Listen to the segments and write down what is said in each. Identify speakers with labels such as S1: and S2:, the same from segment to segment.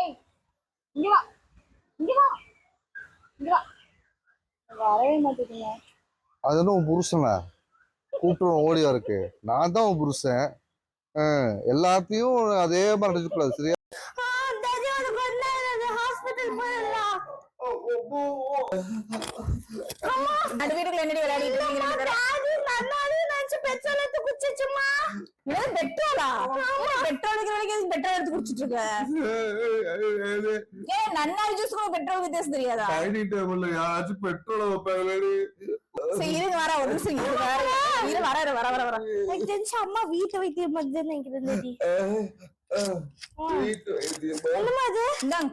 S1: ஏய் இங்க வா இங்க வா இங்க வா. வரவே மாட்டேங்க.
S2: அது என்ன உன் புருஷனா கூப்பிட்டு ஓடியா இருக்கு? நான் தான் உன் புருஷன். எல்லாத்தையும் அதே மாதிரி இருக்கக்கூடாது சரியா?
S1: அந்த வீட்டுக்குள்ள என்னடி விளையாடிட்டு இருக்கீங்க? பெட்ரோல் எடுத்து குடிச்சுச்சுமா. ஏன் பெட்ரோலா? பெட்ரோலுக்கு வரைக்கும் பெட்ரோல் எடுத்து குடிச்சிட்டு இருக்க? ஏன் நன்னாரி ஜூஸ்க்கு பெட்ரோல் வித்தியாசம் தெரியாதா?
S2: டைனிங் டேபிள்ல யாராச்சும் பெட்ரோல் வைப்பாங்களே.
S1: சரி இருங்க வர ஒரு நிமிஷம் இரு வர. எனக்கு தெரிஞ்சு அம்மா வீட்டு வைத்தியம் மாதிரி நினைக்கிறேன். என்னமா அது? இந்தாங்க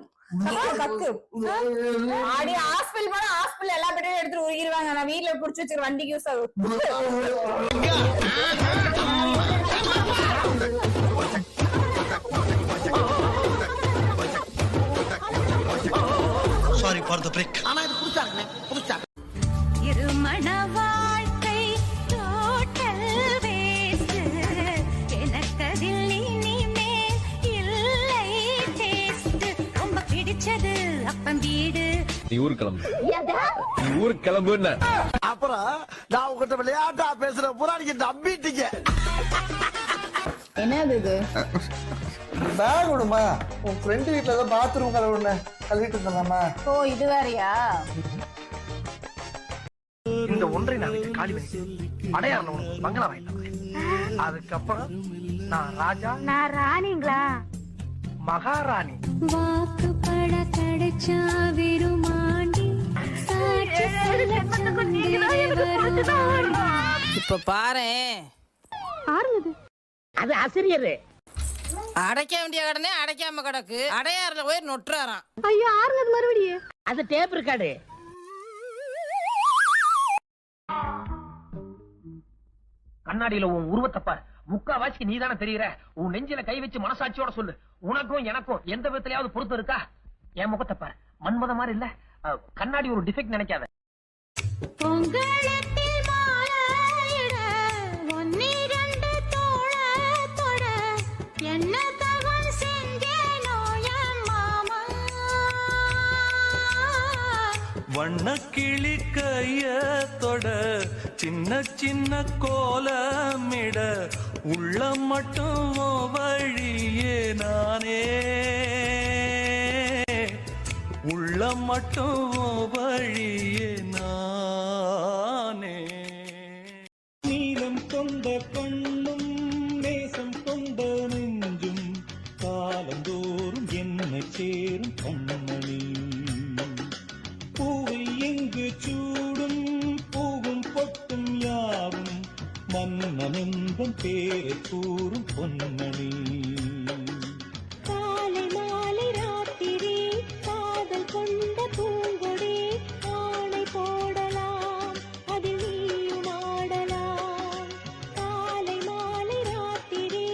S1: கக்கு. ஆடி ஹாஸ்பிடல் போனா ஹாஸ்பிடல் எல்லா பெட்ரோலும் எடுத்து உருகிடுவாங்க. நான் வீட்டுல புடிச்சு வச்சிருக்க வண்டிக்கு யூஸ் ஆகும்.
S3: Sorry for the break. ஆனா இது புடிச்சாங்க.
S4: இருமண வாழ்க்கை டோட்டல் வேஸ்ட். எனக்கதில் இனிமேல் இல்லை டேஸ்ட். ரொம்ப பிடிச்சது அப்பம் வீடு.
S5: நீ ஊருக்கு கிளம்பு.
S3: அப்புறம் நான் உங்ககிட்ட விளையாட்டா பேசுற பூரா நீங்க நம்பிட்டீங்க.
S1: என்னது இது?
S2: பேக் விடுமா, உன் ஃப்ரெண்டு வீட்டுல ஏதோ பாத்ரூம் கழுவிட்டு இருந்தாமா.
S1: ஓ இது வேறயா?
S3: இந்த ஒன்றை நாளைக்கு காலி பண்ணி அடையாளம் உனக்கு பங்களா வாங்கிட்டேன். அதுக்கப்புறம் நான் ராஜா.
S4: நான் ராணிங்களா?
S3: மகாராணி.
S4: வாக்குப்பட கிடைச்சா விருமாண்டி.
S6: இப்ப பாரு,
S7: அது ஆசிரியர்
S6: அடைக்க வேண்டிய கடனே அடைக்காம கிடக்கு. அடையாறுல போய் நொட்டுறாராம்.
S4: ஐயோ ஆறுனது மறுபடியும்.
S7: அது டேப் இருக்காடு. கண்ணாடியில உன் உருவத்தை பார். முக்காவாசிக்கு நீ தானே தெரியுற. உன் நெஞ்சில கை வச்சு மனசாட்சியோட சொல்லு. உனக்கும் எனக்கும் எந்த விதத்திலயாவது பொறுத்து இருக்கா? என் முகத்தை பார், மன்மத மாதிரி இல்ல. கண்ணாடி ஒரு டிஃபெக்ட் நினைக்காத.
S4: பொங்கலத்தில் மாலையிட ஒன்னிரண்டு தோள தொட என்ன தவறு செஞ்சேனோ என் மாமா.
S8: வண்ணக்கிளி கைய தொட சின்ன சின்ன கோலமிட உள்ள மட்டும் வழியே நானே. உள்ள மட்டும் வழியே நானே. நீலம் கொண்ட கண்ணும் நேசம் கொண்ட நெஞ்சும் காலந்தோறும் என்னை சேரும் கண்மணி. பூவை எங்கு சூடும் பூவும் பொட்டும் யாவும் மன்னனெந்தன் பேரை கூறும் பொன்மணி.
S4: காலை மாலை ராத்திரி காதல் கொண்ட பூங்கொடி. ஆணை போடலாம் அதில் நீயும் ஆடலாம். காலை மாலை ராத்திரி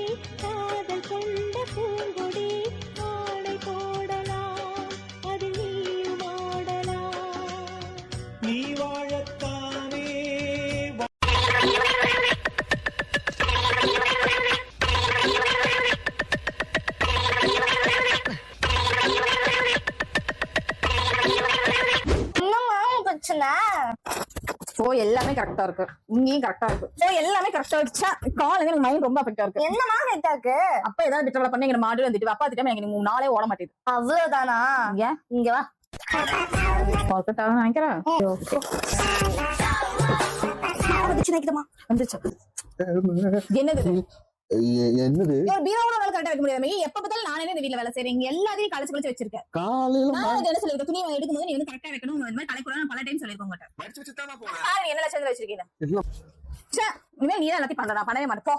S4: காதல் கொண்ட பூங்கொடி. ஆணை போடலாம் அதில் நீயும் ஆடலாம்.
S8: நீ வாழத்தானே
S1: சோ எல்லாமே கரெக்டா இருக்கு. இங்கேயும் கரெக்டா இருக்கு. சோ எல்லாமே கரெக்டா இருந்துச்சா? காலையில எனக்கு மைண்ட் ரொம்ப அஃபெக்டா இருக்கு. என்னமா கரெக்டா இருக்கு? அப்ப ஏதாவது டிட்டர்ல பண்ணி எங்க மாடு வந்துட்டு அப்பா திட்டமே எனக்கு 3 நாளே ஓட மாட்டேது. அவ்வளவுதானா? இங்க வா பாக்கட்டாக நினைக்கிறேன். என்னது
S2: என்னது
S1: பீரோட வேலை கரெக்டா வைக்க முடியாது. எப்ப பார்த்தாலும் நானே இந்த வீட்ல வேலை செய்றேன். எல்லாத்தையும் கழிச்சு கழிச்சு வச்சிருக்கேன்.
S2: காலையில
S1: நான் என்ன சொல்லிருக்கேன், துணி எடுக்கும் போது நீ வந்து கரெக்டா வைக்கணும். இந்த மாதிரி கலைக்கூடாது பல டைம் சொல்லிருக்கோம். என்ன லட்சம் வச்சிருக்கீங்க? இனிமேல் நீ தான் எல்லாத்தையும் பண்றா, பண்ணவே மாட்டேன் போ.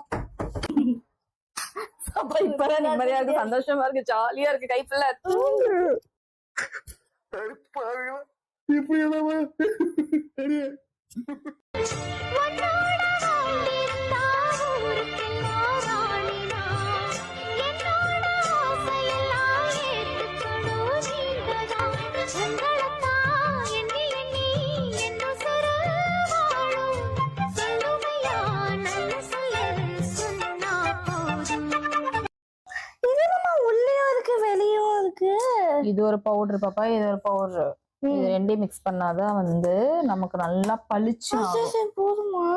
S1: அப்ப இப்பதான் நிம்மதியா இருக்கு, சந்தோஷமா இருக்கு, ஜாலியா இருக்கு, கை ஃபுல்லா தூங்கு. உள்ளேயும் இருக்கு வெளியும் இருக்கு. இது ஒரு பவுடர் பாப்பா, இது ஒரு பவுடர். இது ரெண்டையும் மிக்ஸ் பண்ணாதான் வந்து நமக்கு நல்லா பளிச்சு போதுமா.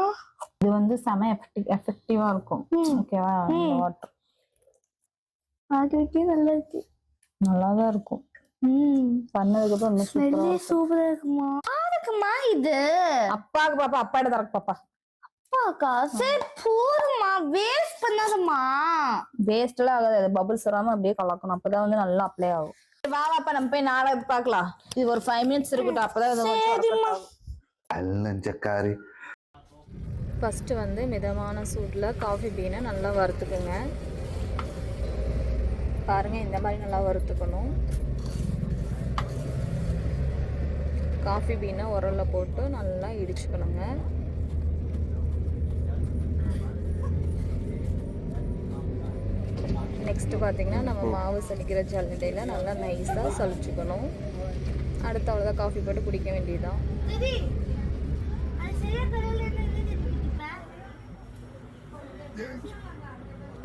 S1: இது வந்து செம எஃபெக்டிவா இருக்கும். ஓகேவா? வாட்டர் நல்லா இருக்கு, நல்லாதான் இருக்கும். பண்ணதுக்கு அப்புறம்
S5: சூப்பரா இருக்குமா இருக்குமா. இது
S1: அப்பாவுக்கு பாப்பா, அப்பாட்ட தரக்கு பாப்பா.
S5: அப்பாக்கா சரி போதுமா, வேஸ்ட் பண்ணாதம்மா.
S1: வேஸ்ட் எல்லாம் ஆகாது, பபிள்ஸ் வராம அப்படியே கலக்கணும், அப்பதான் வந்து நல்லா அப்ளை ஆகும். வா பாப்பா, நம்ம போய் நாடகம் பார்க்கலாம். இது ஒரு 5 minutes இருக்கட்டும், அப்பதான்.
S2: அல்லஞ்சக்காரி.
S1: ஃபர்ஸ்ட் வந்து மிதமான சூட்ல காஃபி பீனை நல்லா வறுத்துக்குங்க. பாருங்க, இந்த மாதிரி நல்லா வறுத்துக்கணும். காஃபி பீனை உரல்ல போட்டு நல்லா இடிச்சுக்கணுங்க. நெக்ஸ்ட் பார்த்தீங்கன்னா நம்ம மாவு சலிக்கிற ஜல்லடையில நல்லா நைஸாக சலிச்சுக்கணும். அடுத்து அவ்வளோதான், காஃபி போட்டு குடிக்க வேண்டியதுதான்.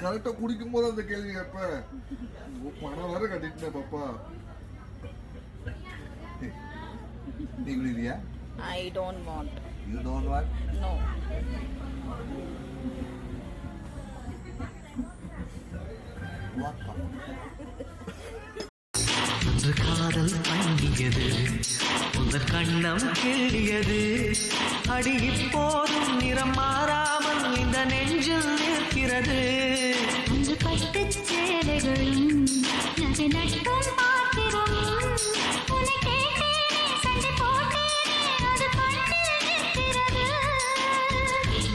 S2: கரெக்டா குடிக்கும் போது அந்த கேள்வி கேட்ப, பணம் வேற கட்டிட்டேன் பாப்பா. நீ குடிக்கிறியா?
S1: I don't want.
S2: You don't want?
S1: No.
S8: காதல் பண்ணியது உங்கள் கண்ணம் கேளியது, அடி இப்போதும் நிறம் மாறாமல் இந்த நெஞ்சில் நிற்கிறது.
S4: அன்று பட்டு சேலைகளும் நகை நட்டும் பாத்திரம் உன்னை கேட்டேனே, சண்டை போட்டேனே, அது கண்ணில் நிற்கிறது.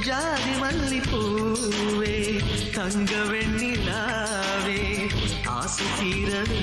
S8: ஜாதி மல்லிப்பூவே தங்க வெண்ணிலாவே ஆசை தீரவே